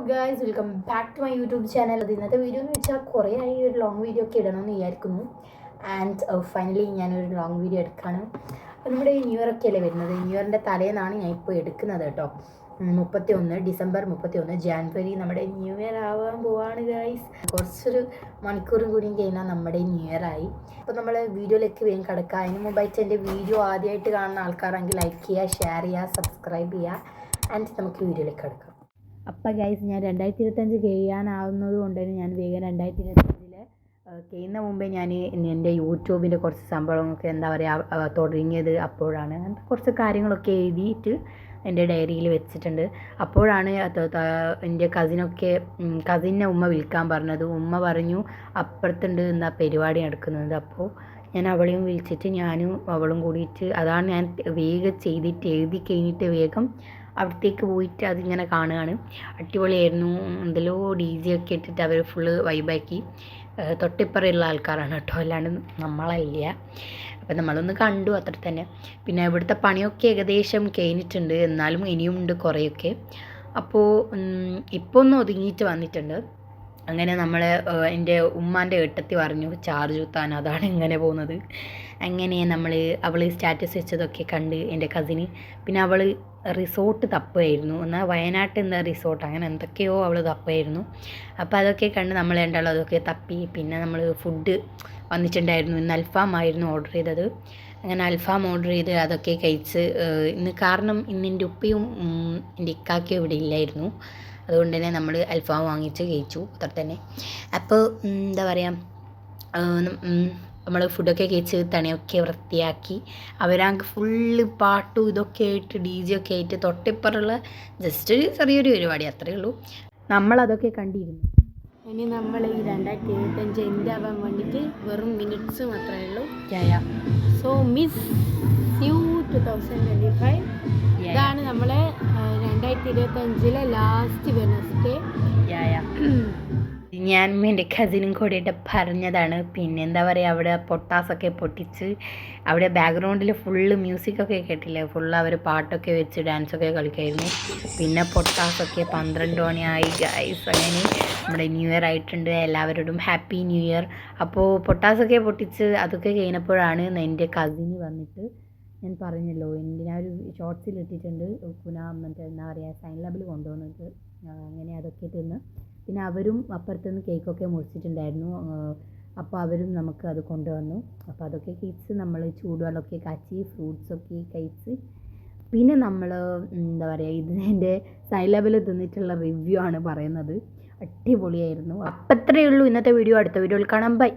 Guys, welcome back to my YouTube channel. അത് ഇന്നത്തെ video എന്ന് വെച്ചാൽ കുറേ ആയി ഒരു ലോങ് വീഡിയോ ഒക്കെ ഇടണമെന്ന് വിചാരിക്കുന്നു. ആൻഡ് ഫൈനലി ഞാനൊരു ലോങ് വീഡിയോ എടുക്കുകയാണ്. അപ്പോൾ നമ്മുടെ ന്യൂ ഇയർ ഒക്കെ അല്ലേ വരുന്നത്. ന്യൂ ഇയറിൻ്റെ തലേന്നാണ് ഞാൻ ഇപ്പോൾ എടുക്കുന്നത് കേട്ടോ. 31 ഡിസംബർ 31 ജാനുവരി നമ്മുടെ ന്യൂ ഇയർ ആവാൻ പോവാണ് ഗൈസ്. കുറച്ചൊരു മണിക്കൂറും കൂടിയും കഴിഞ്ഞാൽ നമ്മുടെ ന്യൂ ഇയർ ആയി. അപ്പോൾ നമ്മൾ വീഡിയോയിലേക്ക് വേഗം കിടക്കുക. അതിന് മുമ്പായിട്ട് എൻ്റെ വീഡിയോ ആദ്യമായിട്ട് കാണുന്ന ആൾക്കാരാണെങ്കിൽ ലൈക്ക് ചെയ്യുക, ഷെയർ ചെയ്യുക, സബ്സ്ക്രൈബ് ചെയ്യുക. ആൻഡ് നമുക്ക് വീഡിയോയിലേക്ക് കിടക്കാം. അപ്പം ഗൈസ്, ഞാൻ 2025 കഴിയാനാവുന്നത് കൊണ്ട് തന്നെ ഞാൻ വേഗം 2025 കഴിയുന്ന മുമ്പേ ഞാൻ എൻ്റെ യൂട്യൂബിൻ്റെ കുറച്ച് സംഭവങ്ങളൊക്കെ എന്താ പറയുക തുടങ്ങിയത് അപ്പോഴാണ്. അങ്ങനത്തെ കുറച്ച് കാര്യങ്ങളൊക്കെ എഴുതിയിട്ട് എൻ്റെ ഡയറിയിൽ വെച്ചിട്ടുണ്ട്. അപ്പോഴാണ് എൻ്റെ കസിനെ ഉമ്മ വിളിക്കാൻ പറഞ്ഞത്. ഉമ്മ പറഞ്ഞു അപ്പുറത്തുണ്ട് എന്താ പരിപാടി നടക്കുന്നത്. അപ്പോൾ ഞാൻ അവളെയും വിളിച്ചിട്ട് ഞാനും അവളും കൂടിയിട്ട് അതാണ് ഞാൻ വേഗം ചെയ്തിട്ട് എഴുതി കഴിഞ്ഞിട്ട് വേഗം അവിടത്തേക്ക് പോയിട്ട് അതിങ്ങനെ കാണുകയാണ്. അടിപൊളിയായിരുന്നു. എന്തെല്ലോ DJ ഒക്കെ ഇട്ടിട്ട് അവർ ഫുള്ള് വൈബാക്കി. തൊട്ടിപ്പറയുള്ള ആൾക്കാരാണ് കേട്ടോ, അല്ലാണ്ട് നമ്മളല്ല. അപ്പം നമ്മളൊന്ന് കണ്ടു, അത്ര തന്നെ. പിന്നെ ഇവിടുത്തെ പണിയൊക്കെ ഏകദേശം കഴിഞ്ഞിട്ടുണ്ട്, എന്നാലും ഇനിയും ഉണ്ട് കുറേയൊക്കെ. അപ്പോൾ ഇപ്പോൾ ഒന്ന് ഒതുങ്ങിയിട്ട് വന്നിട്ടുണ്ട്. അങ്ങനെ നമ്മൾ എൻ്റെ ഉമ്മാൻ്റെ ഏട്ടത്തി പറഞ്ഞു ചാർജ് കുത്താൻ, അതാണ് ഇങ്ങനെ പോകുന്നത്. അങ്ങനെ അവൾ സ്റ്റാറ്റസ് വെച്ചതൊക്കെ കണ്ട് എൻ്റെ കസിന്. പിന്നെ അവൾ റിസോർട്ട് തപ്പുമായിരുന്നു. എന്നാൽ വയനാട്ടിൽ എന്താ റിസോർട്ട് അങ്ങനെ എന്തൊക്കെയോ അവൾ തപ്പുമായിരുന്നു. അപ്പോൾ അതൊക്കെ കണ്ട് നമ്മൾ രണ്ടാളും അതൊക്കെ തപ്പി. പിന്നെ നമ്മൾ ഫുഡ് വന്നിട്ടുണ്ടായിരുന്നു. ഇന്ന് അൽഫാമായിരുന്നു ഓർഡർ ചെയ്തത്. അങ്ങനെ അൽഫാം ഓർഡർ ചെയ്ത് അതൊക്കെ കഴിച്ച് കാരണം ഇന്ന് എൻ്റെ ഉപ്പയും എൻ്റെ ഇക്കാക്കയും ഇവിടെ ഇല്ലായിരുന്നു. അതുകൊണ്ട് തന്നെ നമ്മൾ അൽഫാം വാങ്ങിച്ച് കഴിച്ചു, അത്ര തന്നെ. അപ്പോൾ എന്താ പറയുക, നമ്മൾ ഫുഡൊക്കെ കഴിച്ച് തണിയൊക്കെ വൃത്തിയാക്കി. അവരാണെങ്കിൽ ഫുള്ള് പാട്ടും ഇതൊക്കെ ആയിട്ട് DJ ഒക്കെ ആയിട്ട് തൊട്ടിപ്പുറമുള്ള ജസ്റ്റ് ഒരു ചെറിയൊരു പരിപാടി, അത്രയേ ഉള്ളൂ. നമ്മളതൊക്കെ കണ്ടിരുന്നു. ഇനി നമ്മൾ ഈ 2025 എൻ്റെ ആവാൻ വേണ്ടിയിട്ട് വെറും മിനിറ്റ്സ് മാത്രമേ ഉള്ളൂ. So miss you 2025. ഇതാണ് നമ്മളെ 2025 ലാസ്റ്റ് വെനസ്ഡേ. ഞാൻ എൻ്റെ കസിനും കൂടിയിട്ട് പറഞ്ഞതാണ്. പിന്നെ എന്താ പറയുക, അവിടെ പൊട്ടാസൊക്കെ പൊട്ടിച്ച് അവിടെ ബാക്ക്ഗ്രൗണ്ടിൽ ഫുള്ള് മ്യൂസിക്കൊക്കെ കേട്ടില്ലേ, ഫുള്ള് അവർ പാട്ടൊക്കെ വെച്ച് ഡാൻസൊക്കെ കളിക്കായിരുന്നു. പിന്നെ പൊട്ടാസൊക്കെ 12 മണിയായി ഗൈസ്. അങ്ങനെ നമ്മുടെ ന്യൂ ഇയർ ആയിട്ടുണ്ട്. എല്ലാവരോടും ഹാപ്പി ന്യൂ ഇയർ. അപ്പോൾ പൊട്ടാസൊക്കെ പൊട്ടിച്ച് അതൊക്കെ കഴിഞ്ഞപ്പോഴാണ് എൻ്റെ കസിന് വന്നിട്ട്, ഞാൻ പറഞ്ഞല്ലോ ഞാൻ ഒരു ഷോർട്സിൽ ഇട്ടിട്ടുണ്ട്, മറ്റേ എന്താ പറയുക സൈൻ ലാബിൽ കൊണ്ടുവന്നിട്ട് അങ്ങനെ അതൊക്കെ തിന്ന്. പിന്നെ അവരും അപ്പുറത്തുനിന്ന് കേക്കൊക്കെ മുറിച്ചിട്ടുണ്ടായിരുന്നു. അപ്പോൾ അവരും നമുക്ക് അത് കൊണ്ടുവന്നു. അപ്പോൾ അതൊക്കെ കഴിച്ച് നമ്മൾ ചൂടുവെള്ളമൊക്കെ കാച്ചി ഫ്രൂട്ട്സൊക്കെ കഴിച്ച് പിന്നെ നമ്മൾ എന്താ പറയുക, ഇതിൻ്റെ സൈൻ ലാബിൽ തിന്നിട്ടുള്ള റിവ്യൂ ആണ് പറയുന്നത്. അടിപൊളിയായിരുന്നു. അപ്പം അത്രയേ ഉള്ളൂ ഇന്നത്തെ വീഡിയോ. അടുത്ത വീഡിയോയിൽ കാണാം. ബൈ.